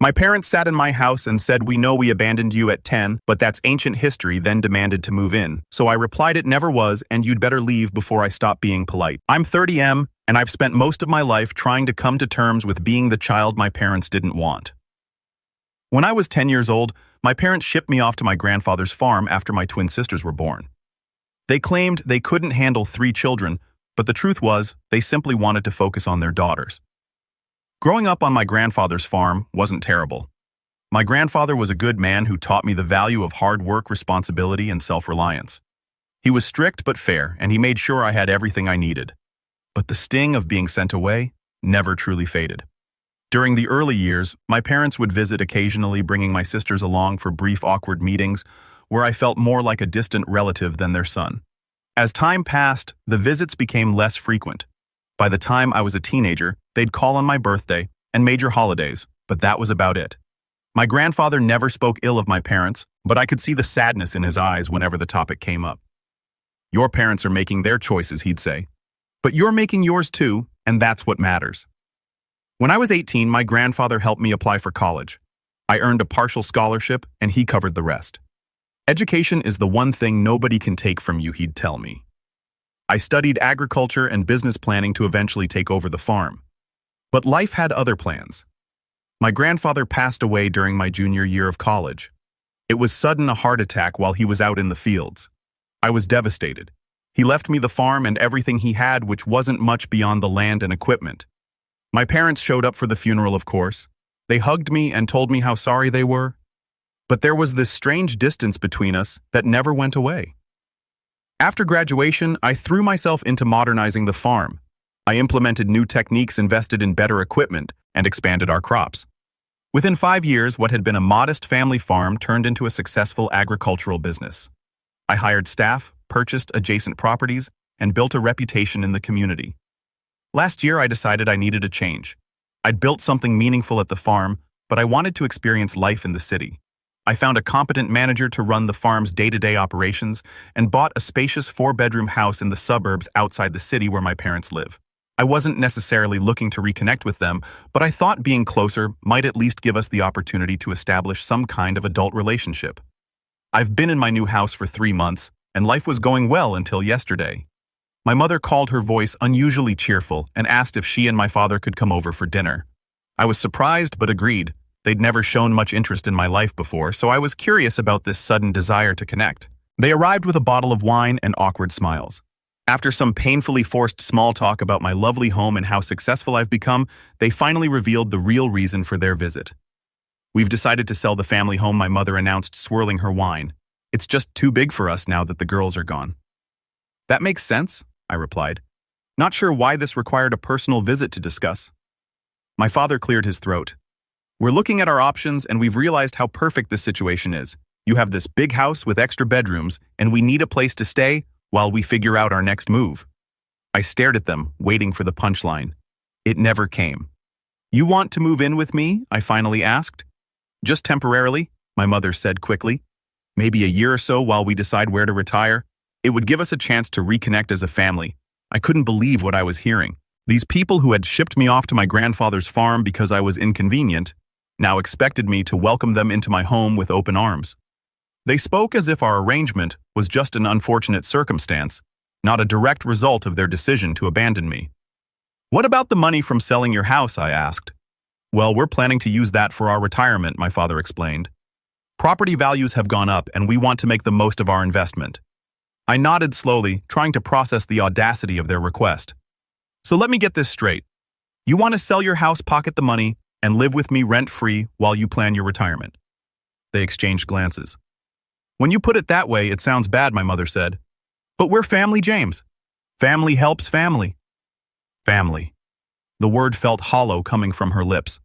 My parents sat in my house and said, "We know we abandoned you at 10, but that's ancient history," then demanded to move in. So I replied it never was, and you'd better leave before I stop being polite. I'm 30M, and I've spent most of my life trying to come to terms with being the child my parents didn't want. When I was 10 years old, my parents shipped me off to my grandfather's farm after my twin sisters were born. They claimed they couldn't handle 3 children, but the truth was, they simply wanted to focus on their daughters. Growing up on my grandfather's farm wasn't terrible. My grandfather was a good man who taught me the value of hard work, responsibility, and self-reliance. He was strict but fair, and he made sure I had everything I needed. But the sting of being sent away never truly faded. During the early years, my parents would visit occasionally, bringing my sisters along for brief awkward meetings where I felt more like a distant relative than their son. As time passed, the visits became less frequent. By the time I was a teenager, they'd call on my birthday and major holidays, but that was about it. My grandfather never spoke ill of my parents, but I could see the sadness in his eyes whenever the topic came up. "Your parents are making their choices," he'd say. "But you're making yours too, and that's what matters." When I was 18, my grandfather helped me apply for college. I earned a partial scholarship, and he covered the rest. "Education is the one thing nobody can take from you," he'd tell me. I studied agriculture and business planning to eventually take over the farm. But life had other plans. My grandfather passed away during my junior year of college. It was sudden, a heart attack while he was out in the fields. I was devastated. He left me the farm and everything he had, which wasn't much beyond the land and equipment. My parents showed up for the funeral, of course. They hugged me and told me how sorry they were. But there was this strange distance between us that never went away. After graduation, I threw myself into modernizing the farm. I implemented new techniques, invested in better equipment, and expanded our crops. Within 5 years, what had been a modest family farm turned into a successful agricultural business. I hired staff, purchased adjacent properties, and built a reputation in the community. Last year, I decided I needed a change. I'd built something meaningful at the farm, but I wanted to experience life in the city. I found a competent manager to run the farm's day-to-day operations and bought a spacious 4-bedroom house in the suburbs outside the city where my parents live. I wasn't necessarily looking to reconnect with them, but I thought being closer might at least give us the opportunity to establish some kind of adult relationship. I've been in my new house for 3 months, and life was going well until yesterday. My mother called, her voice unusually cheerful, and asked if she and my father could come over for dinner. I was surprised but agreed. They'd never shown much interest in my life before, so I was curious about this sudden desire to connect. They arrived with a bottle of wine and awkward smiles. After some painfully forced small talk about my lovely home and how successful I've become, they finally revealed the real reason for their visit. "We've decided to sell the family home," my mother announced, swirling her wine. "It's just too big for us now that the girls are gone." "That makes sense," I replied, not sure why this required a personal visit to discuss. My father cleared his throat. "We're looking at our options, and we've realized how perfect this situation is. You have this big house with extra bedrooms, and we need a place to stay while we figure out our next move." I stared at them, waiting for the punchline. It never came. "You want to move in with me?" I finally asked. "Just temporarily," my mother said quickly. "Maybe a year or so while we decide where to retire. It would give us a chance to reconnect as a family." I couldn't believe what I was hearing. These people who had shipped me off to my grandfather's farm because I was inconvenient now expected me to welcome them into my home with open arms. They spoke as if our arrangement was just an unfortunate circumstance, not a direct result of their decision to abandon me. "What about the money from selling your house?" I asked. "Well, we're planning to use that for our retirement," my father explained. "Property values have gone up, and we want to make the most of our investment." I nodded slowly, trying to process the audacity of their request. "So let me get this straight. You want to sell your house, pocket the money, and live with me rent-free while you plan your retirement?" They exchanged glances. "When you put it that way, it sounds bad," my mother said. "But we're family, James. Family helps family." Family. The word felt hollow coming from her lips.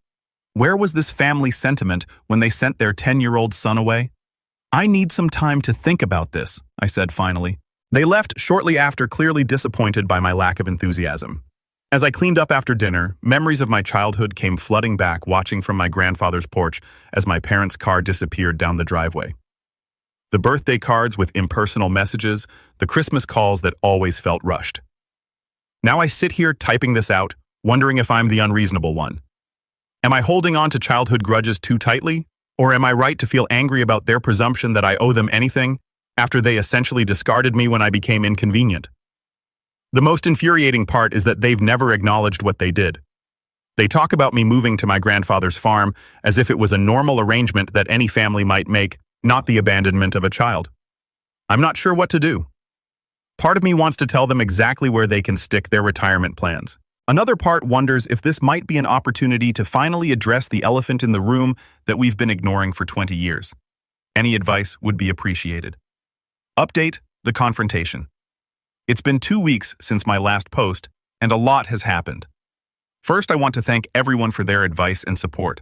Where was this family sentiment when they sent their 10-year-old son away? "I need some time to think about this," I said finally. They left shortly after, clearly disappointed by my lack of enthusiasm. As I cleaned up after dinner, memories of my childhood came flooding back, watching from my grandfather's porch as my parents' car disappeared down the driveway. The birthday cards with impersonal messages, the Christmas calls that always felt rushed. Now I sit here typing this out, wondering if I'm the unreasonable one. Am I holding on to childhood grudges too tightly? Or am I right to feel angry about their presumption that I owe them anything after they essentially discarded me when I became inconvenient? The most infuriating part is that they've never acknowledged what they did. They talk about me moving to my grandfather's farm as if it was a normal arrangement that any family might make, not the abandonment of a child. I'm not sure what to do. Part of me wants to tell them exactly where they can stick their retirement plans. Another part wonders if this might be an opportunity to finally address the elephant in the room that we've been ignoring for 20 years. Any advice would be appreciated. Update: the confrontation. It's been 2 weeks since my last post, and a lot has happened. First, I want to thank everyone for their advice and support.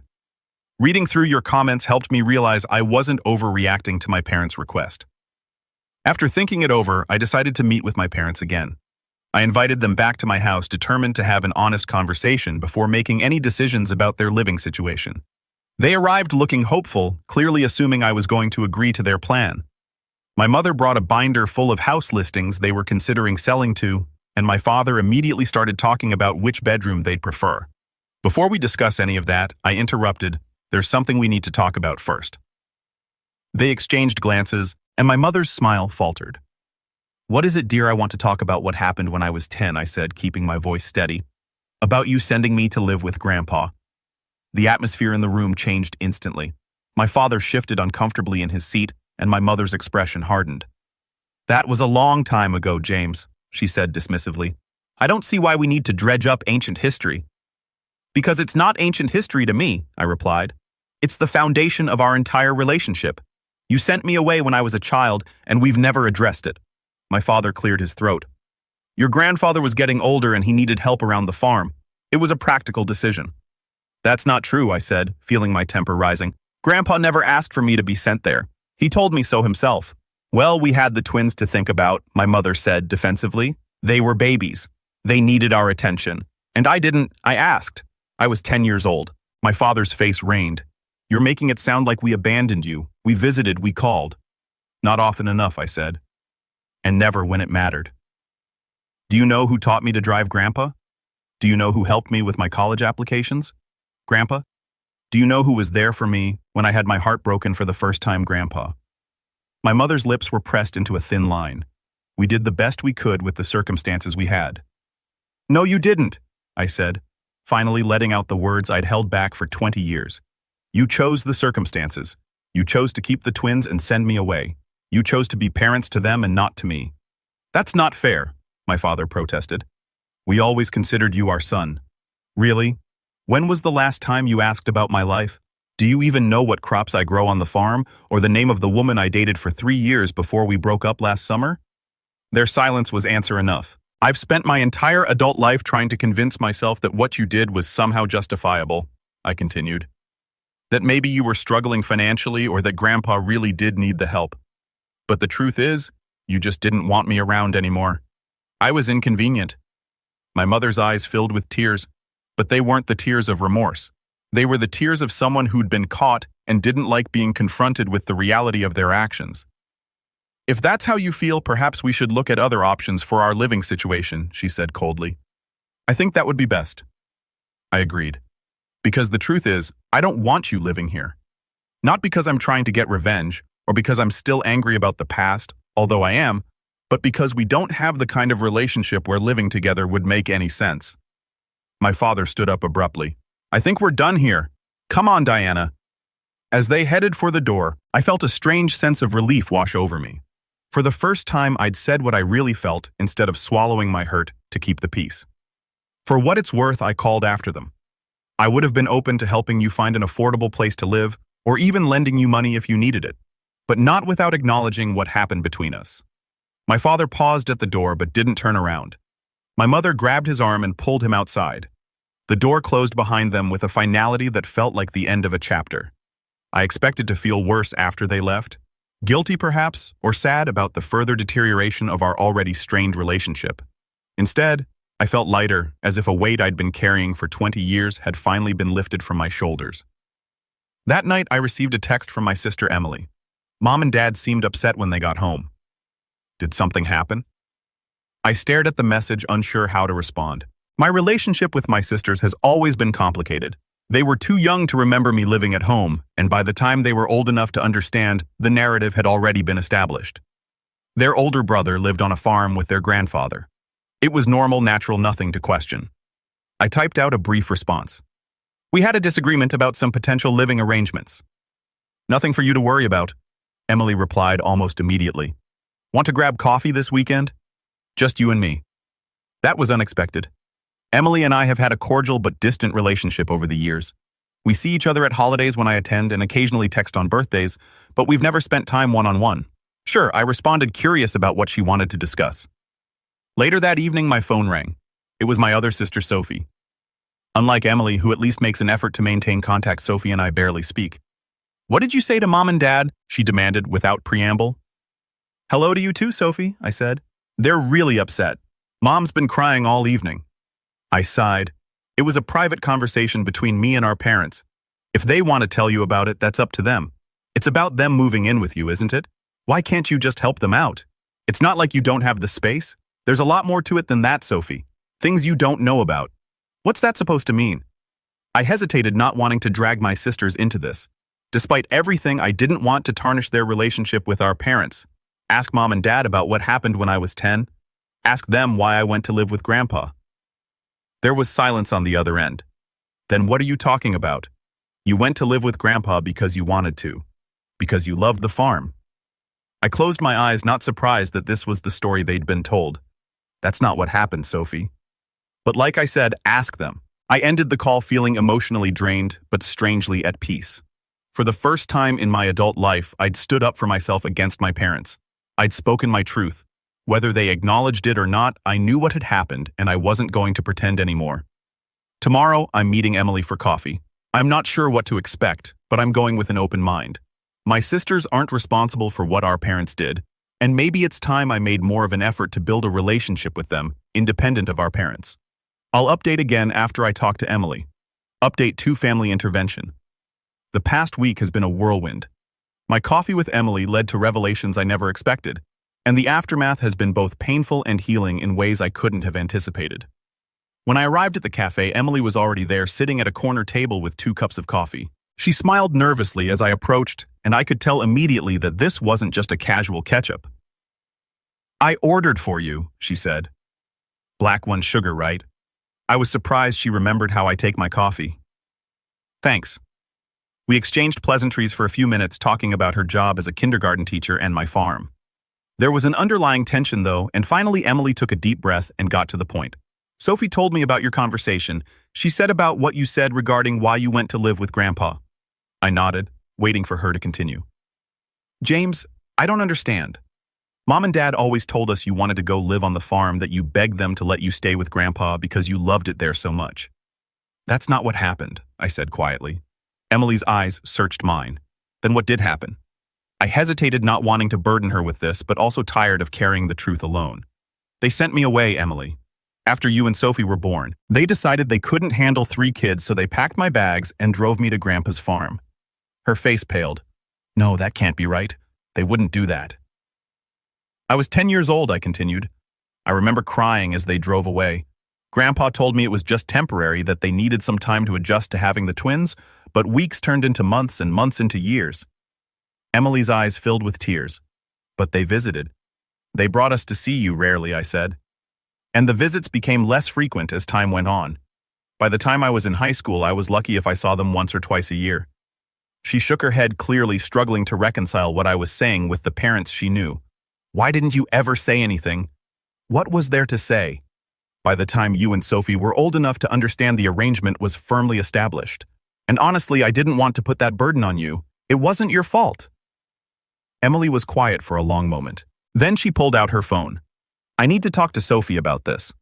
Reading through your comments helped me realize I wasn't overreacting to my parents' request. After thinking it over, I decided to meet with my parents again. I invited them back to my house, determined to have an honest conversation before making any decisions about their living situation. They arrived looking hopeful, clearly assuming I was going to agree to their plan. My mother brought a binder full of house listings they were considering selling to, and my father immediately started talking about which bedroom they'd prefer. Before we discuss any of that, I interrupted. There's something we need to talk about first. They exchanged glances, and my mother's smile faltered. What is it, dear? I want to talk about what happened when I was 10, I said, keeping my voice steady. About you sending me to live with Grandpa. The atmosphere in the room changed instantly. My father shifted uncomfortably in his seat, and my mother's expression hardened. That was a long time ago, James, she said dismissively. I don't see why we need to dredge up ancient history. Because it's not ancient history to me, I replied. It's the foundation of our entire relationship. You sent me away when I was a child, and we've never addressed it. My father cleared his throat. Your grandfather was getting older and he needed help around the farm. It was a practical decision. That's not true, I said, feeling my temper rising. Grandpa never asked for me to be sent there. He told me so himself. Well, we had the twins to think about, my mother said defensively. They were babies. They needed our attention. And I asked. I was 10 years old. My father's face rained. You're making it sound like we abandoned you. We visited, we called. Not often enough, I said. And never when it mattered. Do you know who taught me to drive, Grandpa? Do you know who helped me with my college applications? Grandpa? Do you know who was there for me when I had my heart broken for the first time, Grandpa? My mother's lips were pressed into a thin line. We did the best we could with the circumstances we had. No, you didn't, I said, finally letting out the words I'd held back for 20 years. You chose the circumstances. You chose to keep the twins and send me away. You chose to be parents to them and not to me. That's not fair, my father protested. We always considered you our son. Really? When was the last time you asked about my life? Do you even know what crops I grow on the farm, or the name of the woman I dated for 3 years before we broke up last summer? Their silence was answer enough. I've spent my entire adult life trying to convince myself that what you did was somehow justifiable, I continued. That maybe you were struggling financially or that Grandpa really did need the help. But the truth is, you just didn't want me around anymore. I was inconvenient. My mother's eyes filled with tears, but they weren't the tears of remorse. They were the tears of someone who'd been caught and didn't like being confronted with the reality of their actions. If that's how you feel, perhaps we should look at other options for our living situation, she said coldly. I think that would be best. I agreed. Because the truth is, I don't want you living here. Not because I'm trying to get revenge, or because I'm still angry about the past, although I am, but because we don't have the kind of relationship where living together would make any sense. My father stood up abruptly. I think we're done here. Come on, Diana. As they headed for the door, I felt a strange sense of relief wash over me. For the first time, I'd said what I really felt instead of swallowing my hurt to keep the peace. For what it's worth, I called after them. I would have been open to helping you find an affordable place to live, or even lending you money if you needed it, but not without acknowledging what happened between us. My father paused at the door but didn't turn around. My mother grabbed his arm and pulled him outside. The door closed behind them with a finality that felt like the end of a chapter. I expected to feel worse after they left, guilty perhaps, or sad about the further deterioration of our already strained relationship. Instead, I felt lighter, as if a weight I'd been carrying for 20 years had finally been lifted from my shoulders. That night, I received a text from my sister Emily. Mom and Dad seemed upset when they got home. Did something happen? I stared at the message, unsure how to respond. My relationship with my sisters has always been complicated. They were too young to remember me living at home, and by the time they were old enough to understand, the narrative had already been established. Their older brother lived on a farm with their grandfather. It was normal, natural, nothing to question. I typed out a brief response. We had a disagreement about some potential living arrangements. Nothing for you to worry about, Emily replied almost immediately. Want to grab coffee this weekend? Just you and me. That was unexpected. Emily and I have had a cordial but distant relationship over the years. We see each other at holidays when I attend and occasionally text on birthdays, but we've never spent time one-on-one. Sure, I responded, curious about what she wanted to discuss. Later that evening, my phone rang. It was my other sister, Sophie. Unlike Emily, who at least makes an effort to maintain contact, Sophie and I barely speak. What did you say to Mom and Dad? She demanded without preamble. Hello to you too, Sophie, I said. They're really upset. Mom's been crying all evening. I sighed. It was a private conversation between me and our parents. If they want to tell you about it, that's up to them. It's about them moving in with you, isn't it? Why can't you just help them out? It's not like you don't have the space. There's a lot more to it than that, Sophie. Things you don't know about. What's that supposed to mean? I hesitated, not wanting to drag my sisters into this. Despite everything, I didn't want to tarnish their relationship with our parents. Ask Mom and Dad about what happened when I was 10. Ask them why I went to live with Grandpa. There was silence on the other end. Then what are you talking about? You went to live with Grandpa because you wanted to. Because you loved the farm. I closed my eyes, not surprised that this was the story they'd been told. That's not what happened, Sophie. But like I said, ask them. I ended the call feeling emotionally drained, but strangely at peace. For the first time in my adult life, I'd stood up for myself against my parents. I'd spoken my truth. Whether they acknowledged it or not, I knew what had happened, and I wasn't going to pretend anymore. Tomorrow, I'm meeting Emily for coffee. I'm not sure what to expect, but I'm going with an open mind. My sisters aren't responsible for what our parents did, and maybe it's time I made more of an effort to build a relationship with them, independent of our parents. I'll update again after I talk to Emily. Update 2: family intervention. The past week has been a whirlwind. My coffee with Emily led to revelations I never expected, and the aftermath has been both painful and healing in ways I couldn't have anticipated. When I arrived at the cafe, Emily was already there, sitting at a corner table with 2 cups of coffee. She smiled nervously as I approached, and I could tell immediately that this wasn't just a casual catch-up. I ordered for you, she said. Black 1 sugar, right? I was surprised she remembered how I take my coffee. Thanks. We exchanged pleasantries for a few minutes, talking about her job as a kindergarten teacher and my farm. There was an underlying tension, though, and finally Emily took a deep breath and got to the point. Sophie told me about your conversation. She said about what you said regarding why you went to live with Grandpa. I nodded, waiting for her to continue. James, I don't understand. Mom and Dad always told us you wanted to go live on the farm, that you begged them to let you stay with Grandpa because you loved it there so much. That's not what happened, I said quietly. Emily's eyes searched mine. Then what did happen? I hesitated, not wanting to burden her with this, but also tired of carrying the truth alone. They sent me away, Emily. After you and Sophie were born, they decided they couldn't handle 3 kids, so they packed my bags and drove me to Grandpa's farm. Her face paled. No, that can't be right. They wouldn't do that. I was 10 years old, I continued. I remember crying as they drove away. Grandpa told me it was just temporary, that they needed some time to adjust to having the twins, but weeks turned into months and months into years. Emily's eyes filled with tears. But they visited. They brought us to see you rarely, I said. And the visits became less frequent as time went on. By the time I was in high school, I was lucky if I saw them once or twice a year. She shook her head, clearly struggling to reconcile what I was saying with the parents she knew. Why didn't you ever say anything? What was there to say? By the time you and Sophie were old enough to understand, the arrangement was firmly established. And honestly, I didn't want to put that burden on you. It wasn't your fault. Emily was quiet for a long moment. Then she pulled out her phone. I need to talk to Sophie about this.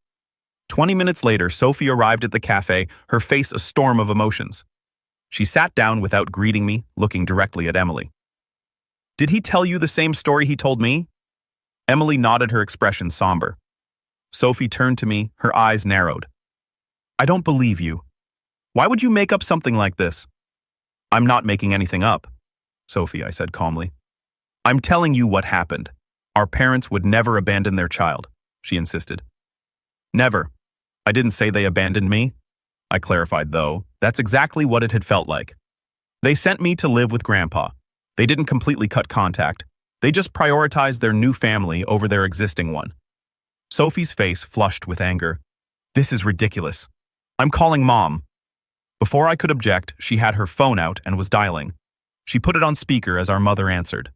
20 minutes later, Sophie arrived at the cafe, her face a storm of emotions. She sat down without greeting me, looking directly at Emily. Did he tell you the same story he told me? Emily nodded, her expression somber. Sophie turned to me, her eyes narrowed. I don't believe you. Why would you make up something like this? I'm not making anything up, Sophie, I said calmly. I'm telling you what happened. Our parents would never abandon their child, she insisted. Never. I didn't say they abandoned me. I clarified, though. That's exactly what it had felt like. They sent me to live with Grandpa. They didn't completely cut contact. They just prioritized their new family over their existing one. Sophie's face flushed with anger. This is ridiculous. I'm calling Mom. Before I could object, she had her phone out and was dialing. She put it on speaker as our mother answered.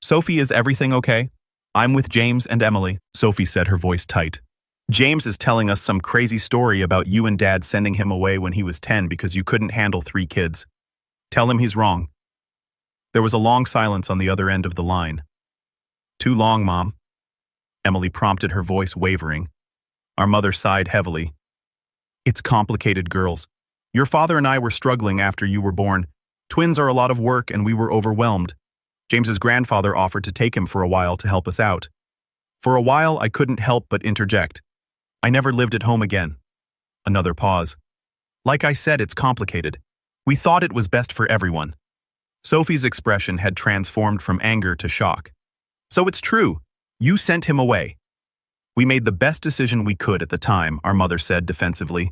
Sophie, is everything okay? I'm with James and Emily, Sophie said, her voice tight. James is telling us some crazy story about you and Dad sending him away when he was 10 because you couldn't handle 3 kids. Tell him he's wrong. There was a long silence on the other end of the line. Too long, Mom. Emily prompted, her voice wavering. Our mother sighed heavily. It's complicated, girls. Your father and I were struggling after you were born. Twins are a lot of work and we were overwhelmed. James's grandfather offered to take him for a while to help us out. For a while, I couldn't help but interject. I never lived at home again. Another pause. Like I said, it's complicated. We thought it was best for everyone. Sophie's expression had transformed from anger to shock. So it's true. You sent him away. We made the best decision we could at the time, our mother said defensively.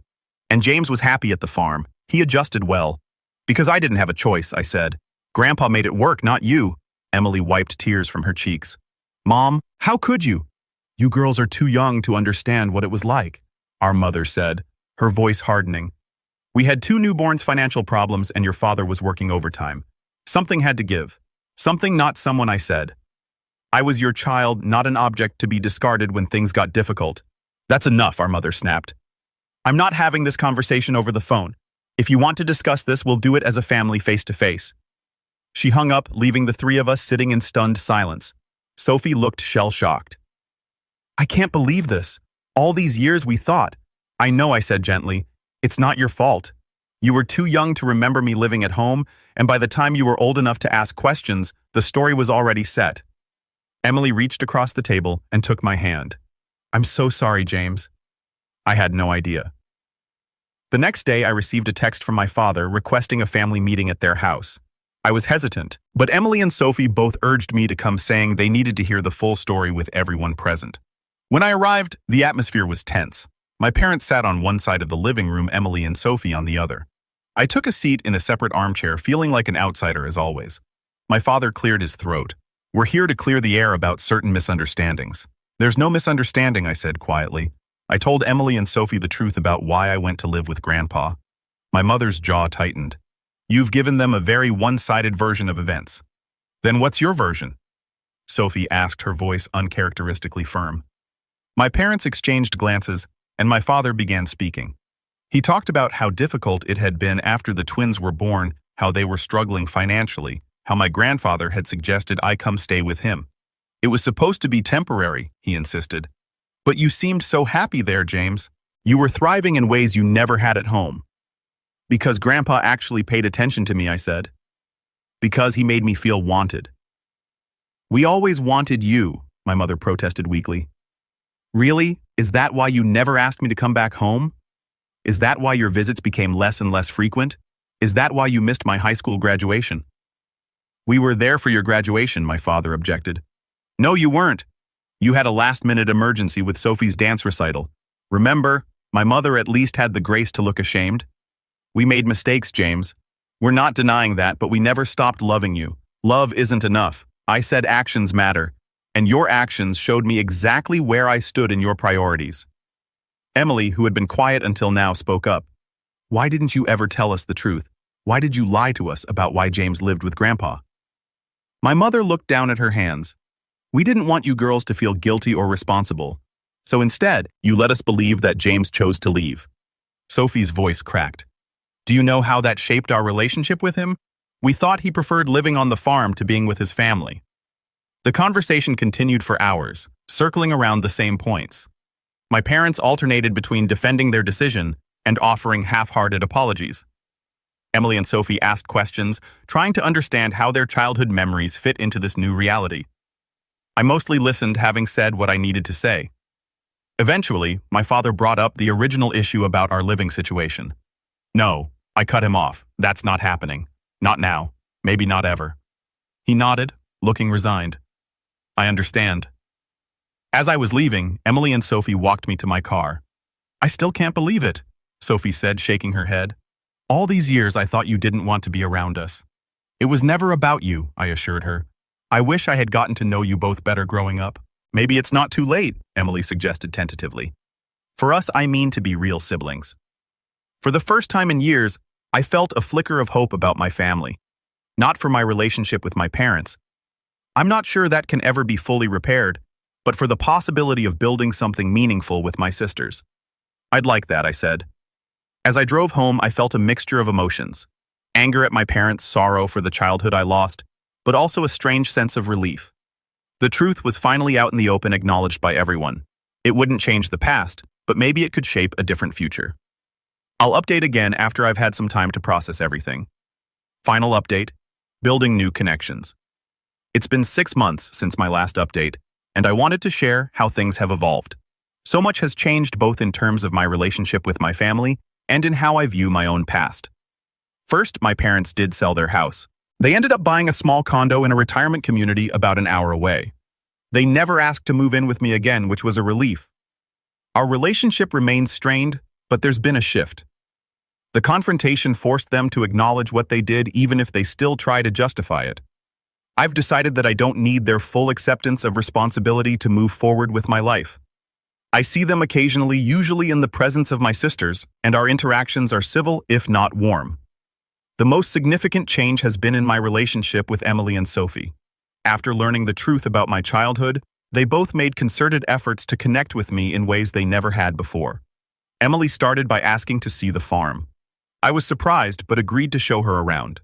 And James was happy at the farm. He adjusted well. Because I didn't have a choice, I said. Grandpa made it work, not you. Emily wiped tears from her cheeks. Mom, how could you? You girls are too young to understand what it was like, our mother said, her voice hardening. We had 2 newborns, financial problems, and your father was working overtime. Something had to give. Something, not someone, I said. I was your child, not an object to be discarded when things got difficult. That's enough, our mother snapped. I'm not having this conversation over the phone. If you want to discuss this, we'll do it as a family face to face. She hung up, leaving the 3 of us sitting in stunned silence. Sophie looked shell-shocked. I can't believe this. All these years we thought. I know, I said gently. It's not your fault. You were too young to remember me living at home, and by the time you were old enough to ask questions, the story was already set. Emily reached across the table and took my hand. I'm so sorry, James. I had no idea. The next day, I received a text from my father requesting a family meeting at their house. I was hesitant, but Emily and Sophie both urged me to come, saying they needed to hear the full story with everyone present. When I arrived, the atmosphere was tense. My parents sat on one side of the living room, Emily and Sophie on the other. I took a seat in a separate armchair, feeling like an outsider as always. My father cleared his throat. We're here to clear the air about certain misunderstandings. There's no misunderstanding, I said quietly. I told Emily and Sophie the truth about why I went to live with Grandpa. My mother's jaw tightened. You've given them a very one-sided version of events. Then what's your version? Sophie asked, her voice uncharacteristically firm. My parents exchanged glances, and my father began speaking. He talked about how difficult it had been after the twins were born, how they were struggling financially, how my grandfather had suggested I come stay with him. It was supposed to be temporary, he insisted. But you seemed so happy there, James. You were thriving in ways you never had at home. Because Grandpa actually paid attention to me, I said. Because he made me feel wanted. We always wanted you, my mother protested weakly. Really? Is that why you never asked me to come back home? Is that why your visits became less and less frequent? Is that why you missed my high school graduation? We were there for your graduation, my father objected. No, you weren't. You had a last-minute emergency with Sophie's dance recital. Remember, my mother at least had the grace to look ashamed. We made mistakes, James. We're not denying that, but we never stopped loving you. Love isn't enough. I said actions matter, and your actions showed me exactly where I stood in your priorities. Emily, who had been quiet until now, spoke up. Why didn't you ever tell us the truth? Why did you lie to us about why James lived with Grandpa? My mother looked down at her hands. We didn't want you girls to feel guilty or responsible. So instead, you let us believe that James chose to leave. Sophie's voice cracked. Do you know how that shaped our relationship with him? We thought he preferred living on the farm to being with his family. The conversation continued for hours, circling around the same points. My parents alternated between defending their decision and offering half-hearted apologies. Emily and Sophie asked questions, trying to understand how their childhood memories fit into this new reality. I mostly listened, having said what I needed to say. Eventually, my father brought up the original issue about our living situation. No, I cut him off. That's not happening. Not now. Maybe not ever. He nodded, looking resigned. I understand. As I was leaving, Emily and Sophie walked me to my car. I still can't believe it, Sophie said, shaking her head. All these years I thought you didn't want to be around us. It was never about you, I assured her. I wish I had gotten to know you both better growing up. Maybe it's not too late, Emily suggested tentatively. For us, I mean to be real siblings. For the first time in years, I felt a flicker of hope about my family. Not for my relationship with my parents. I'm not sure that can ever be fully repaired, but for the possibility of building something meaningful with my sisters. I'd like that, I said. As I drove home, I felt a mixture of emotions. Anger at my parents, sorrow for the childhood I lost, but also a strange sense of relief. The truth was finally out in the open, acknowledged by everyone. It wouldn't change the past, but maybe it could shape a different future. I'll update again after I've had some time to process everything. Final update: building new connections. It's been 6 months since my last update, and I wanted to share how things have evolved. So much has changed both in terms of my relationship with my family and in how I view my own past. First, my parents did sell their house. They ended up buying a small condo in a retirement community about an hour away. They never asked to move in with me again, which was a relief. Our relationship remains strained, but there's been a shift. The confrontation forced them to acknowledge what they did, even if they still try to justify it. I've decided that I don't need their full acceptance of responsibility to move forward with my life. I see them occasionally, usually in the presence of my sisters, and our interactions are civil, if not warm. The most significant change has been in my relationship with Emily and Sophie. After learning the truth about my childhood, they both made concerted efforts to connect with me in ways they never had before. Emily started by asking to see the farm. I was surprised, but agreed to show her around.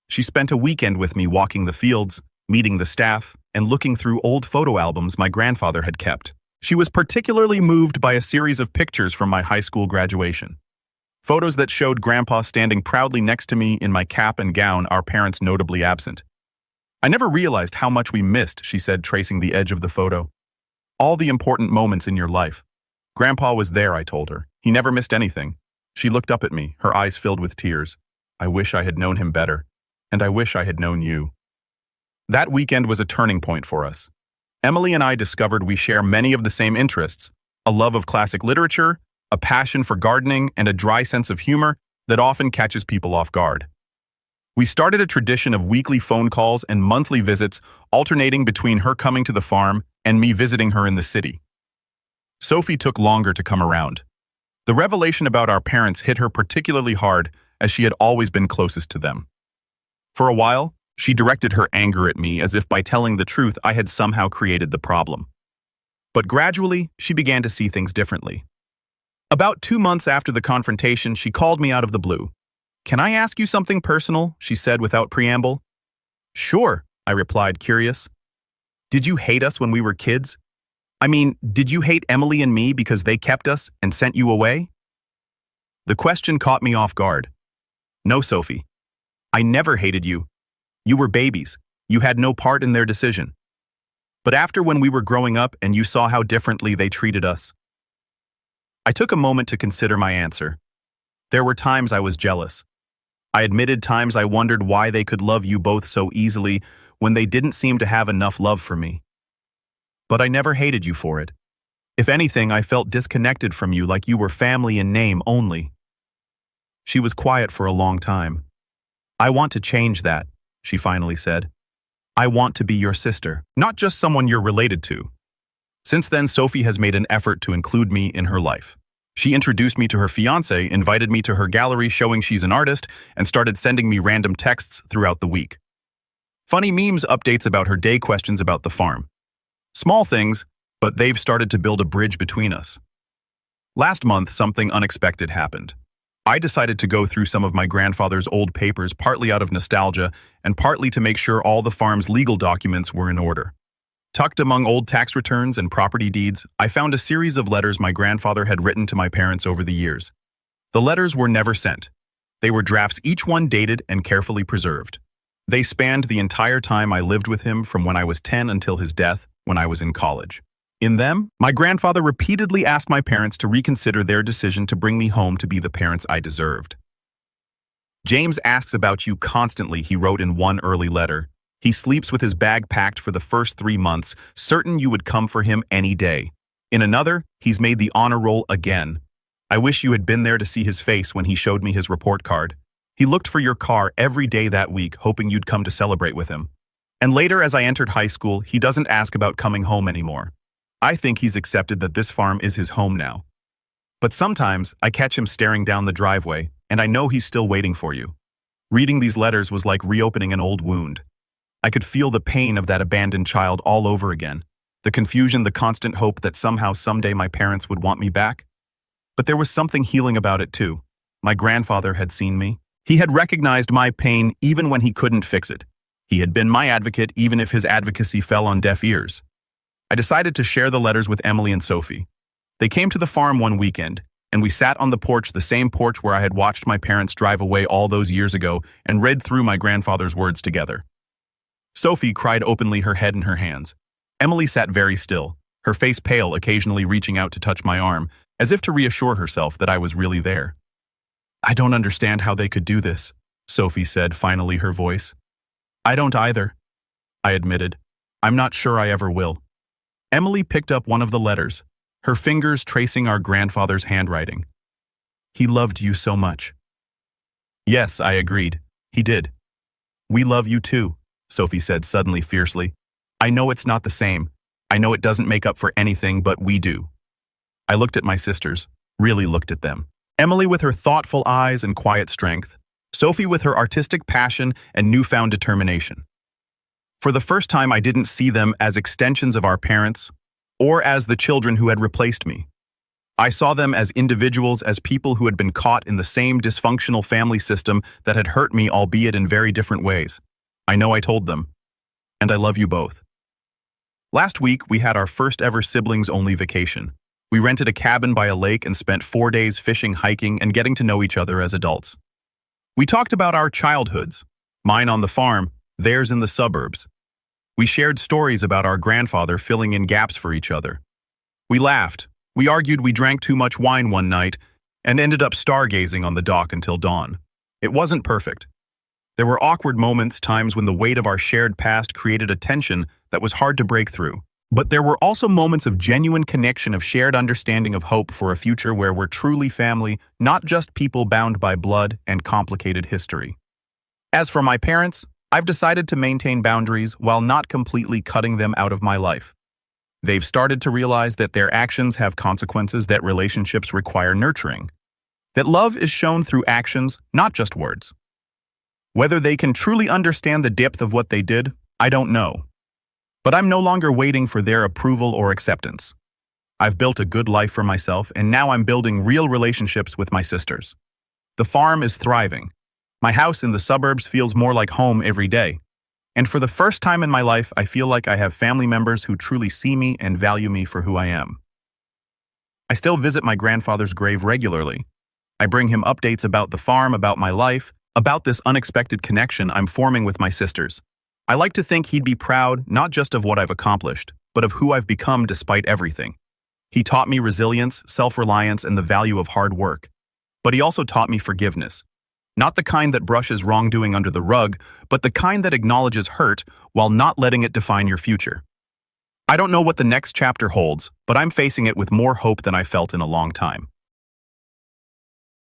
She spent a weekend with me walking the fields, meeting the staff, and looking through old photo albums my grandfather had kept. She was particularly moved by a series of pictures from my high school graduation. Photos that showed Grandpa standing proudly next to me in my cap and gown, our parents notably absent. I never realized how much we missed, she said, tracing the edge of the photo. All the important moments in your life. Grandpa was there, I told her. He never missed anything. She looked up at me, her eyes filled with tears. I wish I had known him better. And I wish I had known you. That weekend was a turning point for us. Emily and I discovered we share many of the same interests, a love of classic literature, a passion for gardening, and a dry sense of humor that often catches people off guard. We started a tradition of weekly phone calls and monthly visits, alternating between her coming to the farm and me visiting her in the city. Sophie took longer to come around. The revelation about our parents hit her particularly hard, as she had always been closest to them. For a while, she directed her anger at me as if by telling the truth I had somehow created the problem. But gradually, she began to see things differently. About 2 months after the confrontation, she called me out of the blue. "Can I ask you something personal?" she said without preamble. "Sure," I replied, curious. "Did you hate us when we were kids? I mean, did you hate Emily and me because they kept us and sent you away?" The question caught me off guard. "No, Sophie. I never hated you. You were babies. You had no part in their decision. But after when we were growing up and you saw how differently they treated us." I took a moment to consider my answer. There were times I was jealous. I admitted times I wondered why they could love you both so easily when they didn't seem to have enough love for me. But I never hated you for it. If anything, I felt disconnected from you, like you were family in name only. She was quiet for a long time. "I want to change that," she finally said. "I want to be your sister, not just someone you're related to." Since then, Sophie has made an effort to include me in her life. She introduced me to her fiancé, invited me to her gallery showing she's an artist, and started sending me random texts throughout the week. Funny memes, updates about her day, questions about the farm. Small things, but they've started to build a bridge between us. Last month, something unexpected happened. I decided to go through some of my grandfather's old papers, partly out of nostalgia and partly to make sure all the farm's legal documents were in order. Tucked among old tax returns and property deeds, I found a series of letters my grandfather had written to my parents over the years. The letters were never sent. They were drafts, each one dated and carefully preserved. They spanned the entire time I lived with him, from when I was 10 until his death, when I was in college. In them, my grandfather repeatedly asked my parents to reconsider their decision to bring me home to be the parents I deserved. "James asks about you constantly," he wrote in one early letter. "He sleeps with his bag packed for the first 3 months, certain you would come for him any day. In another, he's made the honor roll again. I wish you had been there to see his face when he showed me his report card. He looked for your car every day that week, hoping you'd come to celebrate with him. And later, as I entered high school, he doesn't ask about coming home anymore. I think he's accepted that this farm is his home now. But sometimes, I catch him staring down the driveway, and I know he's still waiting for you. Reading these letters was like reopening an old wound. I could feel the pain of that abandoned child all over again. The confusion, the constant hope that somehow someday my parents would want me back. But there was something healing about it too. My grandfather had seen me. He had recognized my pain even when he couldn't fix it. He had been my advocate even if his advocacy fell on deaf ears. I decided to share the letters with Emily and Sophie. They came to the farm one weekend, and we sat on the porch, the same porch where I had watched my parents drive away all those years ago, and read through my grandfather's words together. Sophie cried openly, her head in her hands. Emily sat very still, her face pale, occasionally reaching out to touch my arm, as if to reassure herself that I was really there. "I don't understand how they could do this," Sophie said, finally, her voice. "I don't either," I admitted. "I'm not sure I ever will." Emily picked up one of the letters, her fingers tracing our grandfather's handwriting. "He loved you so much." "Yes," I agreed. "He did." "We love you too," Sophie said suddenly, fiercely. "I know it's not the same. I know it doesn't make up for anything, but we do." I looked at my sisters, really looked at them. Emily with her thoughtful eyes and quiet strength, Sophie with her artistic passion and newfound determination. For the first time, I didn't see them as extensions of our parents, or as the children who had replaced me. I saw them as individuals, as people who had been caught in the same dysfunctional family system that had hurt me, albeit in very different ways. I know I told them. And I love you both. Last week, we had our first ever siblings-only vacation. We rented a cabin by a lake and spent 4 days fishing, hiking, and getting to know each other as adults. We talked about our childhoods, mine on the farm, theirs in the suburbs. We shared stories about our grandfather, filling in gaps for each other. We laughed. We argued. We drank too much wine one night and ended up stargazing on the dock until dawn. It wasn't perfect. There were awkward moments, times when the weight of our shared past created a tension that was hard to break through. But there were also moments of genuine connection, of shared understanding, of hope for a future where we're truly family, not just people bound by blood and complicated history. As for my parents, I've decided to maintain boundaries while not completely cutting them out of my life. They've started to realize that their actions have consequences, that relationships require nurturing, that love is shown through actions, not just words. Whether they can truly understand the depth of what they did, I don't know. But I'm no longer waiting for their approval or acceptance. I've built a good life for myself, and now I'm building real relationships with my sisters. The farm is thriving. My house in the suburbs feels more like home every day. And for the first time in my life, I feel like I have family members who truly see me and value me for who I am. I still visit my grandfather's grave regularly. I bring him updates about the farm, about my life, about this unexpected connection I'm forming with my sisters. I like to think he'd be proud, not just of what I've accomplished, but of who I've become despite everything. He taught me resilience, self-reliance, and the value of hard work. But he also taught me forgiveness. Not the kind that brushes wrongdoing under the rug, but the kind that acknowledges hurt while not letting it define your future. I don't know what the next chapter holds, but I'm facing it with more hope than I felt in a long time.